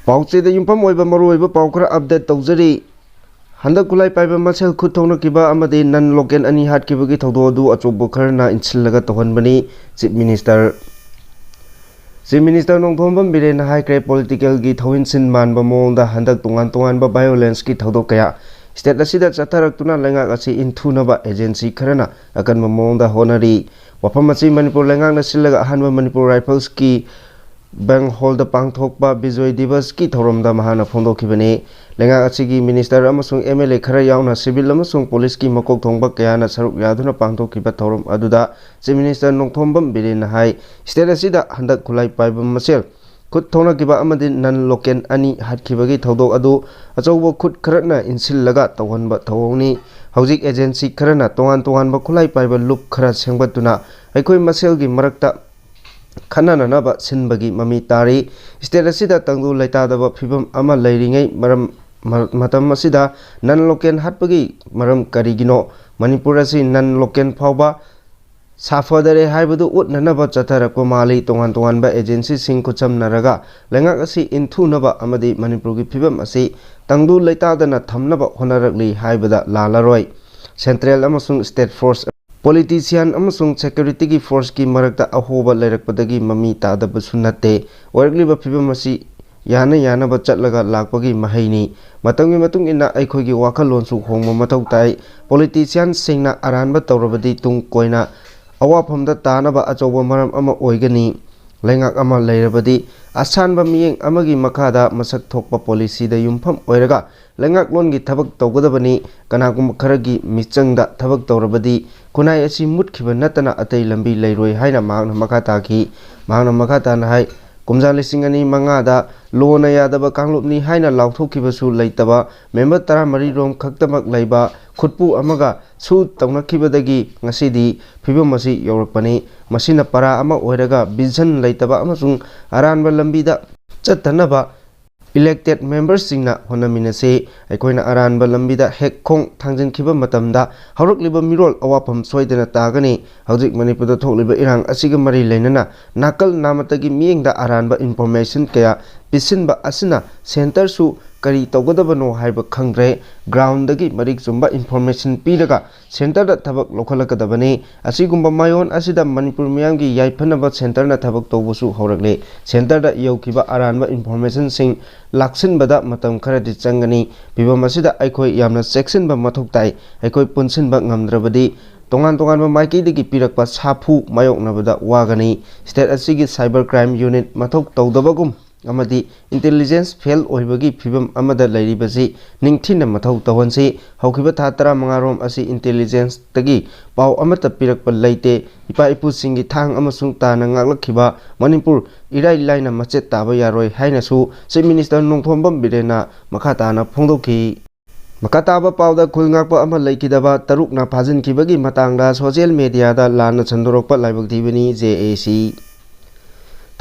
पाउचे the युम्फम ओइबा मरुओइबा पाउखरा update तौजरी हंदक कुलाई पाइबा मसेल खुद थौनकिबा अमदि नन लोकेल अनि हाटकिबगी थौदो अदु अचोबो खरना इनसिलगा तौहनबनी चीफ मिनिस्टर नोंथोंबम बिरेन हाइक्रे पॉलिटिकल की थौइनसिन मानबा मोंदा हंदक तोंगान वायोलेंस की थौदो कया स्टेट असिदा चथरक्तुना लेंगाक असि इनथुनबा एजेंसी खरना अकनबा मोंदा होनरी वफम असि मणिपुर लेंगाकना सिलगा अहनबा मणिपुर राइफल्स की बैंक हॉल पांथोकपा विजय दिवस की थौरमदा महाना फोंदोखिबने लेंगाक असिगी मिनिस्टर अमसुंग एमएलए खरा यावना सिविल अमसुंग पुलिस की मकोक थोंबा कयाना सरुक यादुना पांथोखिबा थौरम अदुदा चीफ मिनिस्टर नोंथोंबम बिरेन हाई स्टेट असिदा हंदक खुलाई पाइबा मसेल खुद थौनकिबा अमदि नन लोकेल अनि हाटखिबगी थौदोक अदु अचौबो खुद खरना इनसिलगा तौहनबा थौनी हौजिक एजेंसी खरना तोंगान खुलाई पाइबा लुप खरा सेंगबतुना अखोय मसेलगी मरक्ता खनननबा सिनबगी ममी तारी स्टेट असिदा तंगदु लैतादबा फिबम अमा लैरिङै मतम असिदा नन लोकेल हाटपगी मरम करिगिनो मणिपुर असि नन लोकेल फावबा साफदरे हाइबदु उटननबा चथरको माली तोंगान एजेंसी सिंह खुचमनरगा लेंगाक असि इनथुनबा अमदि मणिपुरगी फिबम असि तंगदु लैतादना थमनबा होनरगली हाइबदा लालारोय सेंट्रल अमसुंग स्टेट फोर्स पॉलिटिशियन अमसुंग सिक्योरिटी की फोर्स की मरक्ता अहोबा लैरकपदगी ममी तादबसु नत्ते ओरगलिबा फिबम असि यानब चटलगा लाकपगी महैनी मतंगी मतुंग इना अखोगी वाखलोनसु होंगबा मथौ ताई पॉलिटिशियन सिंगना अरानबा तौरबदी तुंग कोइना अवाफमदा तानबा अचौबा मरम अमा ओइगनी लेंगाक अमा लैरबदी असानबा मियेंग अमगी मखादा मसक थोकपा पॉलिसीदा युमफम ओइरगा लेंगाक लोनगी थबक तौगदबनी कनागुम खरगी मिचंगदा थबक तौरबदी खुनाई असि मुटखिबा नतना अतै लंबी लैरोय हाइना मांगना मखा ताखी मांगना मखा ताना हाइ कुमजा लिसिंग अनि मंगादा लोना यादबा कांगलुपनी हाइना लाउथोखिबसु लैतबा मेंबर 13 रोम खक्तमक लैबा खुटपु अमगा सु तौनखिबदगी ngasiदी फिबम असि यौरकपनी मसिना परा अमा ओइरगा विजन लैतबा अमसुंग अरानबा लंबीदा चतनबा इलेक्टेड मेंबर्स सिंगना होनमिनसे अखोइना अरानबा लंबीदा हेक खोंग थांजनखिबा मतमदा हौरकलिबा मिरोल अवाफम सोइदना तागनी हौजिक मणिपुरदा थोकलिबा इरांग असिगा मरी लैनना नाकल नामतगी मियेंगदा अरानबा इन्फॉर्मेशन कया पिसिनबा असिना सेंटर सु करी तौगदबनो हाइबा खंग्रे ग्राउंडगी मरिक चुंबा इन्फॉर्मेशन पीरगा सेंटर दा थबक लोखलकदबने असिगुंबा मायोन असिदा मणिपुर मियांगी याइफनबा सेंटर ना थबक तौबसु हौरकले सेंटर दा यौखिबा अरानबा इन्फॉर्मेशन सिंग लाक्सिनबदा मतम खरदि चंगनी बिबम असिदा अखोय यामना सेक्शनबा मथुक ताई अखोय पुनसिनबा ngamdrabadi तोंगान माइकेदगी पिरकपा साफु मायोकनबदा वागनी स्टेट असिगी साइबर क्राइम यूनिट मथुक तौदबगुम अमदी इंटेलिजेंस फेल ओइबगी फिबम अमदा लैरिबसी निंगथिन मथौ तवनसी हौखिबा था 15 रोम असि इंटेलिजेंस तगी पाव अमत पिरकप लैते इपा इपु सिंगी थांग अमसुंग ताना ngaglakhiba मणिपुर इराइ लाइना मचेत ताबा यारोय हाइनासु चीफ मिनिस्टर नोंथोंबम बिरेना मखा ताना फोंदोखि मखा ताबा पावदा खुलंगाकपा अमा लैखिदबा तरुकना फाजिनखिबगी मतांगदा सोशल मीडियादा लाना छंदोरकपा लाइबक्थिबनी जेएसी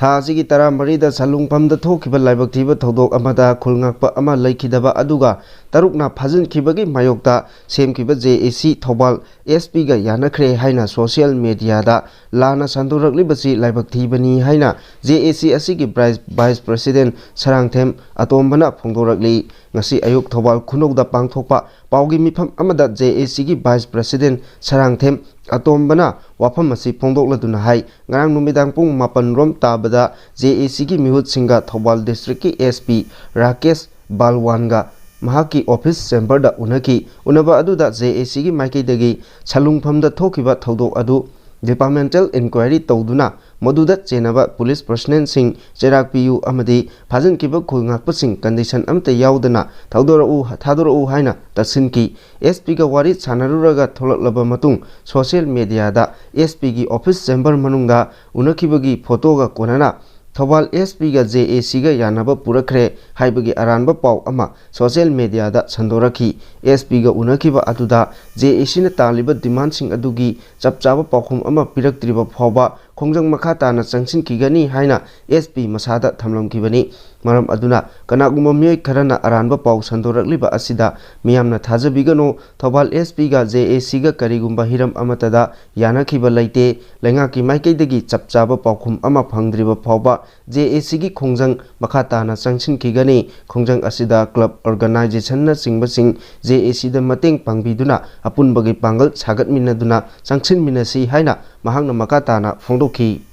थासिगी 13 सलुंगफमदा थोखिबा लाइबक्थिबा थौदोक अमदा खुलंगाकपा अमा लैखिदबा अदुगा तरुकना फाजिनखिबगी मायोक्ता सेमखिबा जेएसी थौबाल एसपी गा यानखरे हाइना सोशल मीडियादा लाना संदोरकलिबसी लाइबक्थिबनी हाइना जेएसी असिगी वाइस प्रेसिडेंट सरांगथेम अतोम्बना फोंदोरकली ngasi ayuk thobal khunokda pangthokpa paugi mifam amada JAC gi vice president sarangthem atombana wafam asi phongdokladuna hai ngarang numidang pung 8 rom tabada JAC gi mihut singa thobal district ki SP Rakesh Balwanga mahaki office chamber da unaki unaba aduda JAC gi maikidagi salungphamda thokiba thodok adu departmental inquiry tawduna मधुदा चेनबा police personnel Singh चेराक पियु अमदी फाजन किबा खुलंगाकपा Singh condition अमते यावदना थादोरउ हाइना तसिनकी एसपी का वारी सानरुरगा थोलकलबा मतुंग सोशल मीडियादा एसपी की ऑफिस चेंबर मनुंगदा उनखिबगी फोटोगा कोनना थौबाल एसपी गा JAC गा यानबा पुरखरे हाइबगी अरानबा पाव अमा सोशल मीडियादा संदोरखी एसपी गा उनखिबा अदुदा JAC न तालिबा डिमांड सिंह अदुगी चपचाबा पाखुम अमा पिरक्त्रिबा फावबा खोंजंग मखा ताना चंगसिनखिगनी हाइना एसपी मसादा थमलमखिबनी मरम अदुना कनागुम मिय खरना अरानबा पाव संदोरकलिबा असिदा मियामना थाजबिगनो थौबाल एसपी गा JAC गा करिगुम्बा हिरम अमतदा यानखिबा लैते लेंगा की माइकेदगी चपचाबा पाखुम अमा फंगद्रिबा फावबा JAC gi khongjang makha tana changchin kigani khongjang asida club organization na singbasing JAC da mateng pangbiduna apunbagi pangal sagat minaduna changchin minasi haina mahangna makha tana phongdokhi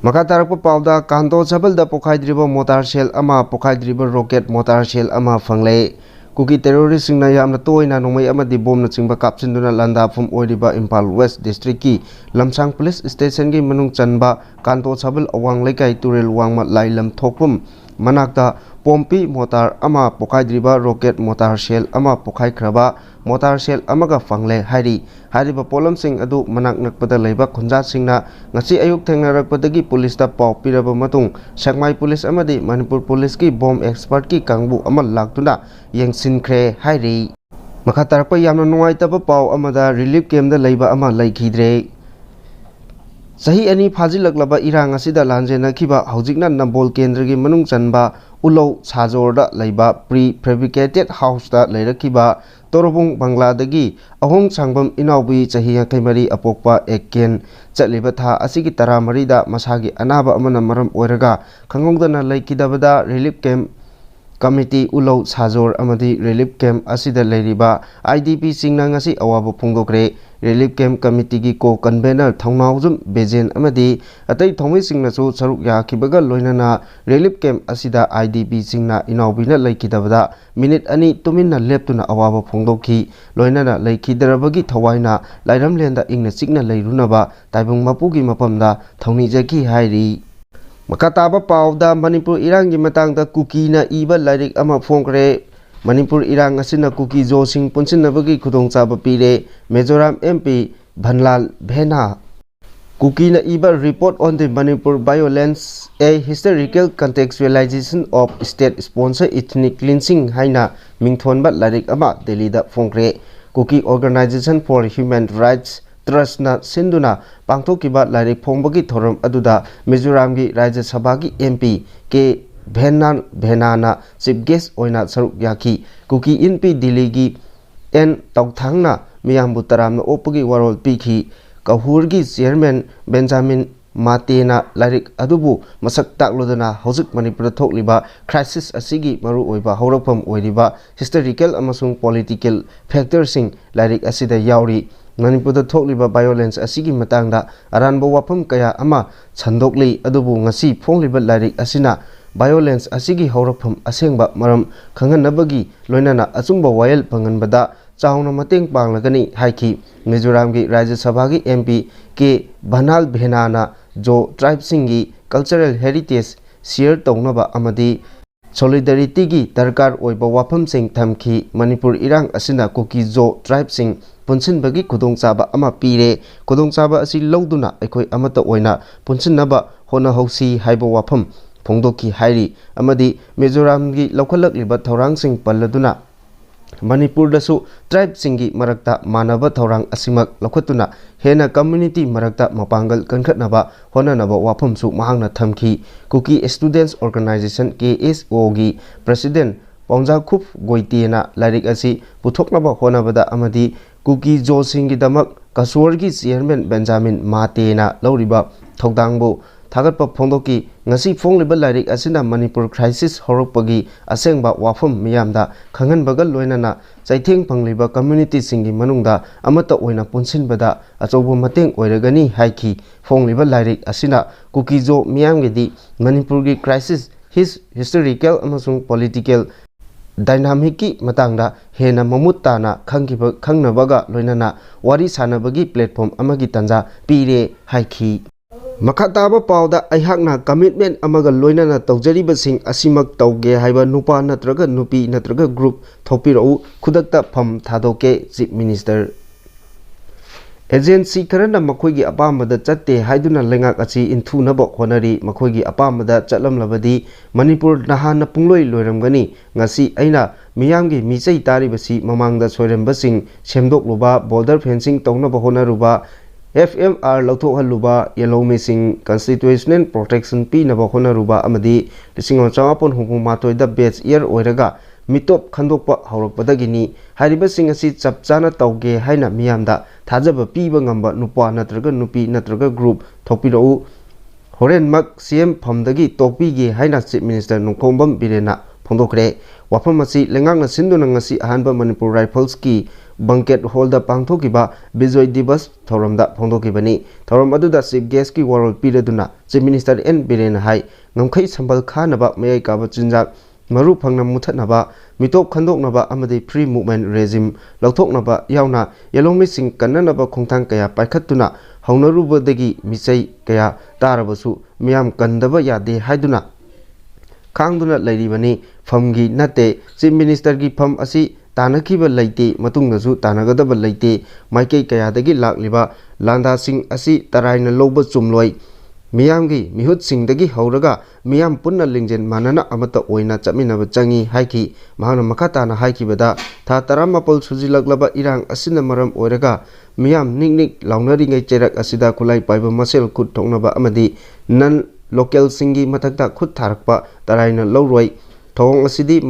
Makatarapa Pauda Kanto Sabal da Pokaidriba Motor Shell Ama Pokaidriba Rocket Motor Shell Ama Fangle Kuki terrorist na yamna toina nomay ama di bom na chingba kapsinduna landa from Oiriba Impal West District ki Lamsang Police Station ki manung chanba Kanto Sabal awang lekay turel wangma lailam thokpum manakta Pompi Motor Ama Pokaidriba Rocket Motor Shell Ama Pokai Kraba Motor Shell Amaga Fangle Hari Hariba Polam Sing adu manak nakpada laiba khunjat singna ngasi ayuk thengnarappadagi police ta paw piraba matung Sakmai Police amadi Manipur Police ki bomb expert ki kangbu ama laktuna yengsinkhre Hari Makhatarpa yamna nuwaitaba paw amada relief camp da laiba ama laikhidre Sahi ani phajilaklaba irang asida lanjena khiba haujikna Nambol Kendra gi manung chanba Ulau Sajorda laiba pre-fabricated house da lairakhiba Torobung Bangladagi ahong sangbam inaubi chahi kaimari apokpa eken chaliba tha asigi taramari da masagi anaba amana maram oiraga khangongdana laikidabada relief camp Committee Ulau Sajor amadi relief camp asida lairiba IDP singna ngasi awaba phongdokre relief camp committee gi ko convener thongnaujum bejen amadi atai thongmi singna chu saruk yakhibaga loinana relief camp asida IDP singna inaubina laikidabada minute ani tuminna leptuna awaba phongdokhi loinana laikhidarabagi thawaina lairamlenda ingna chikna leirunaba taibung mapugi mapamda thongni jaki hairi Makataba Pauda Manipur Irangi Matangda Kuki na iba lairik ama phongkre Manipur Irang asina Kuki Jo Singh punsinabagi khudongchaba pire Mizoram MP Bhanlal Bhena Kuki na iba report on the Manipur violence a historical contextualization of state sponsored ethnic cleansing haina mingthonba lairik ama Delhi da phongkre Kuki Organization for Human Rights Trust na sinduna pangthokiba lairik phongbagi thorom aduda Mizoram gi Rajya Sabha gi MP ke Bhenana chief guest oina saruk yakhi Kuki NP Delhi gi N Tauthangna miyambu taramna opagi warol pikhi Kahur gi chairman Benjamin Matena lairik adubu masak taklodana hojik Manipur thokliba crisis asigi maru oiba haurakpham oiriba historical amasung political factors sing lairik asida yauri Manipur thokliba violence asigi matangda aranba wafam kaya ama chandokli adubu ngasi phongliba lairik asina violence asigi haurakpham asengba maram khanganabagi loinana achungba wayel phanganbada chauna mateng panglagani haiki Mizoram gi Rajya Sabha gi MP ke Bhanal Bhenana jo tribe singi cultural heritage share taunaba amadi solidarity gi darkar oiba wafam sing thamki Manipur Irang asina Kuki Jo tribe sing punsinbagi khudongchaba ama pire khudongchaba asi loduna ekhoi amata oina punsinnaba hona hausi haiba wafam phongdoki hairi amadi Mizoram gi lokhalakliba thorang sing palladuna Manipur dasu tribe singi marakta manaba thorang asimak lokhatuna hena community marakta mapangal kankhatnaba honanaba wafam su mahangna thamki Kuki Students Organization KSO gi president Pongja Khup Goitiena lairik asi puthoknaba honabada amadi Kuki Jo Singh gi damak Kasur gi chairman Benjamin Matena lauriba thokdangbo thagatpa phongdoki ngasi phongliba lairik asina Manipur crisis horopagi asengba wafam miyamda khanganbaga loinana chaitheng phangliba community singi manungda amata oina punsinbada achobo mateng oiragani haiki phongliba lairik asina Kuki Jo miyamgedi Manipur gi crisis his historical amasung political dynamic ki matangda hena mamutana khangnabaga loinana wari sanabagi platform amagi tanja pire haiki Makataba Pauda Aihakna commitment amaga loinana tawjariba sing asimak tawge haiba nupa natraga nupi natraga group thopirau khudakta Pham Thadoke Chief Minister Agency karana makhoigi apamada chatte haiduna lengak achi inthunaba honari makhoigi apamada chatlamlabadi Manipur nahana pungloi loiramgani ngasi aina miyamgi michai taribasi mamangda soirembasing semdokluba border fencing tawnaba honaruba FMR lauthok haluba yellow missing constitutional protection P naba honaruba amadi lisingon chawapon hukumatoi da batch year oiraga mitop khandokpa haurakpadagini hariba sing asi chapchana tawge haina miyamda thajaba piba ngamba nupa natraga nupi natraga group thopirau Horenmak CM Phamdagi tokpige haina Chief Minister Nongkhombam Birena phongdokre wafam asi lengakna sinduna ngasi ahanba Manipur Rifles ki banquet hall da pangthokiba Bijoy Divas thoramda phongdokibani thoram aduda chief guest ki warol pireduna Chief Minister N Biren hai ngamkhai sambal khanaba mayai kaba chinjak maru phangna muthatnaba mitop khandoknaba amadi free movement regime lauthoknaba yauna yelongmi sing kannanaba khongthang kaya paikhattuna haunarubadagi misai kaya tarabasu miyam kandaba yade haiduna khangduna lairibani Phamgi nate Chief Minister ki Pham asi tanakiba laite matungnasu tanagadaba laite maikei kayadagi lakliba landa sing asi taraina loba chumloi miyamgi mihut singdagi hauraga miyam punna lingjen manana amata oina chaminaba changi haiki mahana makatana haikibada tha taramapol sujilaglaba irang asina maram oiraga miyam niknik launari ngai cherak asida khulai paiba masel khut thoknaba amadi nan local singi mathakta khut tharakpa taraina loroi thong asidi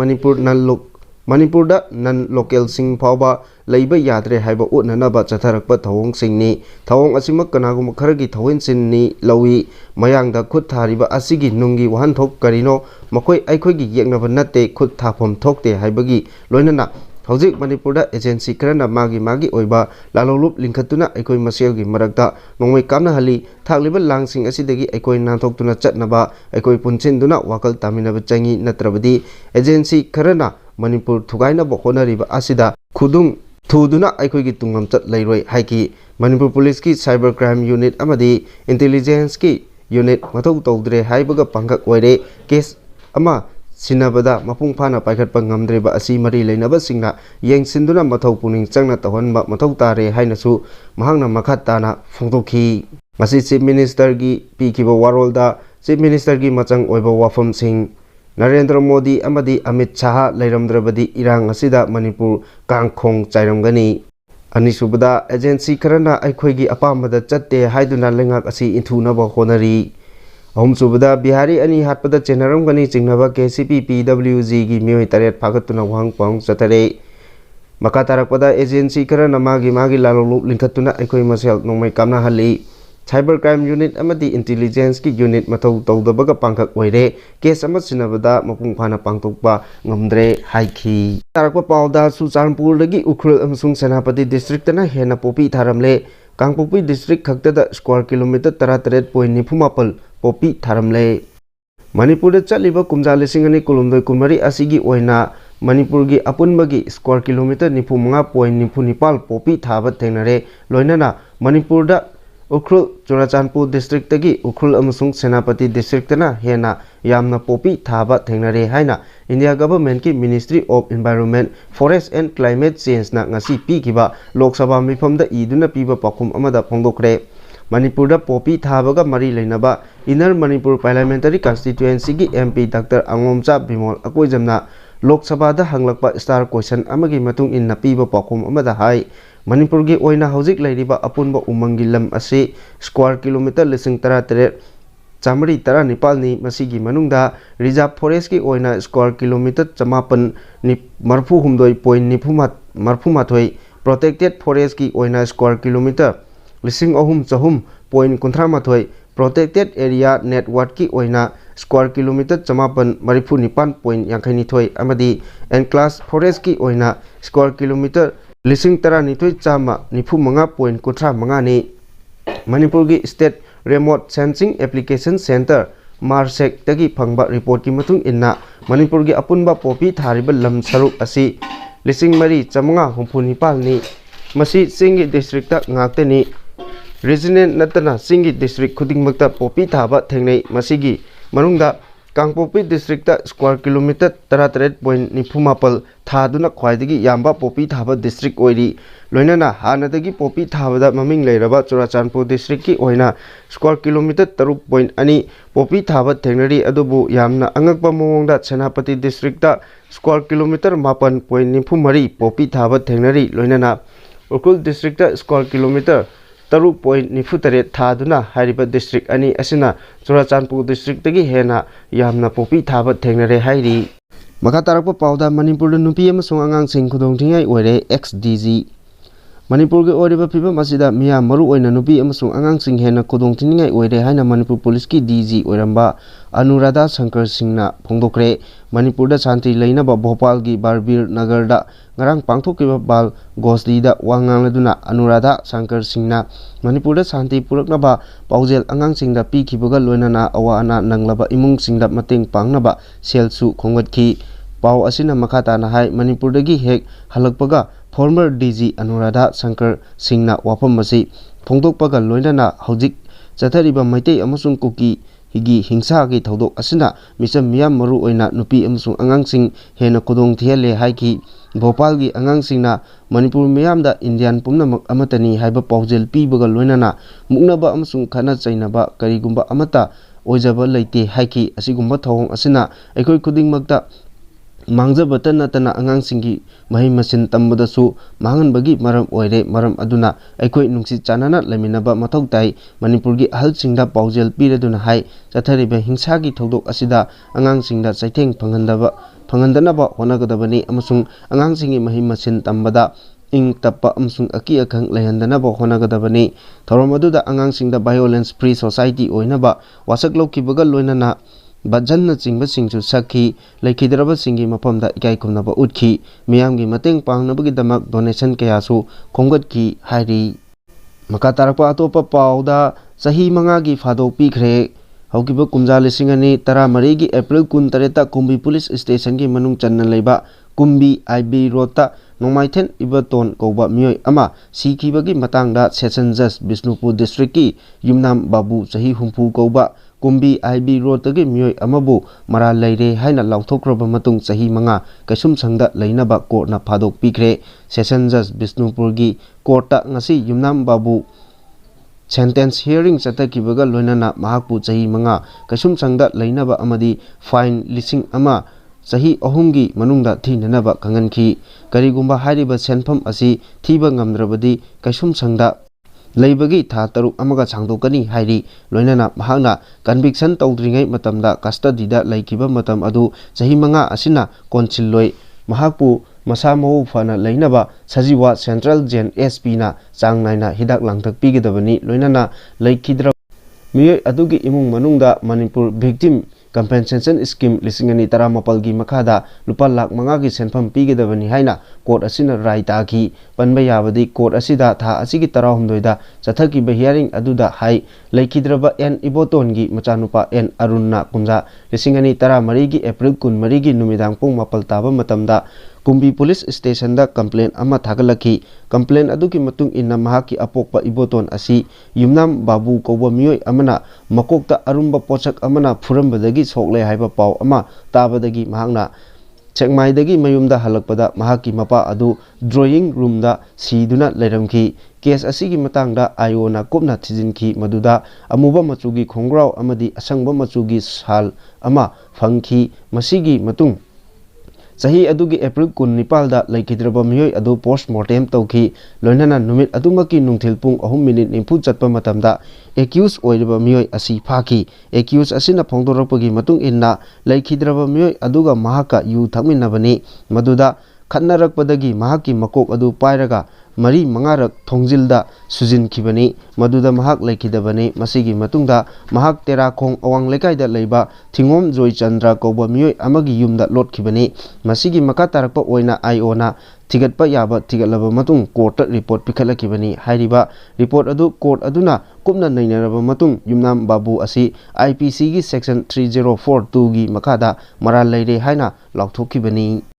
Manipur da nan local sing phawba leiba yadre haiba utnanaba chatharakpa thawong singni thawong asimak kanagum kharagi thawin sinni lowi mayangda khut thariba asigi nungi wahan thok karino makoi aikhoigi yeknaba natte khut thapom thokte haibagi loinana hojik Manipur da agency karana magi oiba lalolup linkhatuna aikoi maselgi marakta nongmai kamna hali thakliba langsing asidagi aikoi nanthokutuna chatnaba aikoi punchinduna wakal taminaba changi natrabadi agency karana Manipur thugaina bokhonariba asida khudung thuduna aikhoigi tungam chat leiroi haiki Manipur Police ki cyber crime unit amadi intelligence ki unit mathau tawdre haibaga pangak oire case ama sinabada mapung phana paikhatpa ngamdreba asi mari leinaba singna yengsinduna mathau puning changna tawhanba mathau tare hainasu mahangna makhatana phongdokhi masi Chief Minister gi pikiba warolda Chief Minister gi machang oiba wafam sing Narendra Modi amadi Amit Shah leiramdrabadi irang asida Manipur kangkhong chairamgani anisubada agency karana aikhoigi apamada chatte haiduna lengak asi inthunaba honari ahumsubada bihari ani hatpada chenaramgani chingnaba KCP PWG gi mioi taret phagatuna wang pang chatare makatarakpada agency karana magi lalolu linkhatuna aikoi masel nongmai kamna hali cyber crime unit amadi intelligence ki unit mathau tawdabaga pangkhak oire case ama sinabada mapung phana pangtokpa ngamdre haiki tarakpa pawda Suchanpur dagi Ukhrul amsung Senapati district na hena popi tharamle Kangpopi district khaktada square kilometer 38.94 popi tharamle Manipur da chaliba kumjale singani kulumdoi kumari asigi oina Manipur gi apunbagi square kilometer 95.94 popi thaba thengnare loinana Manipur da Ukhrul Churachandpur district tagi Ukhrul amasung Senapati district na hena yamna popi thaba thengnare haina India government ki Ministry of Environment Forest and Climate Change na ngasi pikiba Lok Sabha mifamda iduna piba pakum amada phongdokre Manipur da popi thabaga mari leinaba Inner Manipur Parliamentary Constituency ki MP Dr. Angomcha Bimol akoijamna Lok Sabha da hanglakpa star question amagi matung inna piba pakum amada hai Manipur gi oina hojik leiriba apunba umangi lam ase square kilometer lising 13 chamari 19 ni masigi manungda reserve forest ki oina square kilometer 54 ni marfu humdoi point ni marfu mathoi protected forest ki oina square kilometer lising ohum chahum point kunthra mathoi protected area network ki oina square kilometer 54 marifu nipan point yangkhaini thoi amadi enclosed forest ki oina square kilometer Lising tara nitoi chama nifu manga point kutra manga ni Manipur gi State Remote Sensing Application Center Marsek tagi phangba report ki matung inna Manipur gi apunba popi thariba lam saruk asi lising mari chamanga humpunipal ni masi singi district ta ngakte ni regional natana singi district khudingmakta popi thaba thengnei masigi manungda Kangpopi district ta square kilometer 38.94 thaduna khwaidagi yamba popi thaba district oiri loinana hanadagi popi thabada maming leiraba Churachandpur district ki oina square kilometer 3.2 popi thaba thengnari adubu yamna angakpa mongda Senapati district ta square kilometer 8.94 popi thaba thengnari loinana Ukhrul district ta square kilometer 3.94 thaduna hariba district ani asina Churachandpur district tagi hena yamna popi thaba thengnare hairi makatarakpa pawda Manipur da nupi amasung angang sing khudong thingai oire XDG Manipur ke oriba phibam asida miya maru oina nupi amasung angangsing hena khudong thiningai oire haina Manipur police ki DG oiramba Anuradha Shankar Singhna phongdokre. Manipur da shanti leinaba Bhopal gi Barbir Nagar da ngarang pangthokiba bal gosli da wangang laduna Anuradha Shankar Singhna Manipur da shanti puraknaba paujel angangsing da pikhibaga loinana awa ana nanglaba imung singda mateng pangnaba selsu khongatki. Pau asina makata na hai Manipur dagi hek halakpaga former DG Anuradha Shankar Singhna wafam masi phongdokpaga loinana hojik chathariba maitei amasung kuki higi hingsa gi thodok asina misam miyam maru oina nupi amasung angangsing hena khudong thiale haiki. Bhopal gi angangsingna Manipur miyamda Indian pumnamak amatani haiba paujel pibaga loinana muknaba amasung khana chainaba karigumba amata oijaba leite haiki. Asigumba thawong asina aikoi khudingmakta mangjabata natana angangsinggi mahi masin tambadasu manganbagi maram oire. Maram aduna aikoi nungsi chanana laminaba mathau tai. Manipur gi ahalsingda paujel piraduna hai chathariba hingsa gi thodok asida angangsingda chaitheng phangandanaba honagadabani amasung angangsinggi mahi masin tambada ing tappa amasung aki akhang lehandanaba honagadabani. Thorom aduda angangsingda violence free society oinaba wasak lokhibaga loinana Bajan na chingba singsu sakhi laikhidraba singi mapamda ikai khumnaba utki miyamgi mateng pangnabagi damak donation kayasu khongatki hairi. Makatarapa atopa pauda sahi mangagi Fadok Pikhre haukiba kumja lising ani tara marigi April 13 Kumbi Police Station gi manung channa leiba Kumbi IB Rota Nomaithen Ibaton Koba Miyoi ama sikibagi matangda Session Judge Bisnupur District ki Yumnam Babu sahi humpu Koba Kumbi IB Road tagi miyoi amabu mara leire haina lauthokraba matung sahi manga kaisum sangda leinaba court na Fadok Pikhre. Session Judge Bisnupur gi court ta ngasi Yumnam Babu sentence hearing chatakibaga loinana mahakpu sahi manga kaisum sangda leinaba amadi fine lising ama sahi ahumgi manungda thinanaba kanganki. Karigumba hairiba senpham asi thiba ngamdrabadi kaisum sangda leibagi tha taruk amaga changdokani hairi. Loinana mahakna conviction tawdringai matamda custody da laikiba matam adu sahi manga asina konchilloi mahakpu masa mau fana leinaba sajiwa Central Jail SP na changnaina hidak langthak pigidabani. Loinana laikidra miyoi adugi imung manungda Manipur Victim Compensation Scheme lisingani tara mapalgi makada lupa lakh mangagi senpham pigidabani haina court asina rai taki. Panba yabadi court asida tha asigi tara humdoida chathakiba hearing aduda hai laikhidraba N Ibotongi machanupa N Arunna kumja lisingani tara marigi April 13 gi numidang pung mapal taba matamda Kumbi Police Station da complaint ama thagalaki. Complaint aduki matung inna mahaki apokpa Iboton asi Yumnam Babu Koba miyoi amana makokta arumba pochak amana phurambadagi soklei haiba pau ama tabadagi mahakna Chekmaidagi mayumda halakpada mahaki mapa adu drawing room da siduna leiramki. Case asigi matangda ayona kopna thijinki maduda amuba machugi khongrau amadi asangba machugi sal ama phangki. Masigi matung sahi adugi April 19 da laikhidraba miyoi adu postmortem tawki. Loinana numit adumaki nungthil pung 3 minute nimpu chatpa matamda accused oiriba miyoi asi phaki. Accused asina phongdorakpagi matung inna laikhidraba miyoi aduga mahaka yu thakminnabani. Maduda khatnarakpadagi mahaki makok adu pairaga mari mangarak thongjilda sujinkibani. Maduda mahak laikhidabani. Masigi matungda mahak Terakhong awang lekaida leiba Thingom Joy Chandra Koba miyoi amagi yumda lotkibani. Masigi makatarakpa oina IO-na thigatpa yaba thigatlaba matung court report pikhalakibani. Hairiba report adu court aduna kupna nainaraba matung Yumnam Babu asi IPC gi section 3042 gi makada mara leire haina lauthokibani.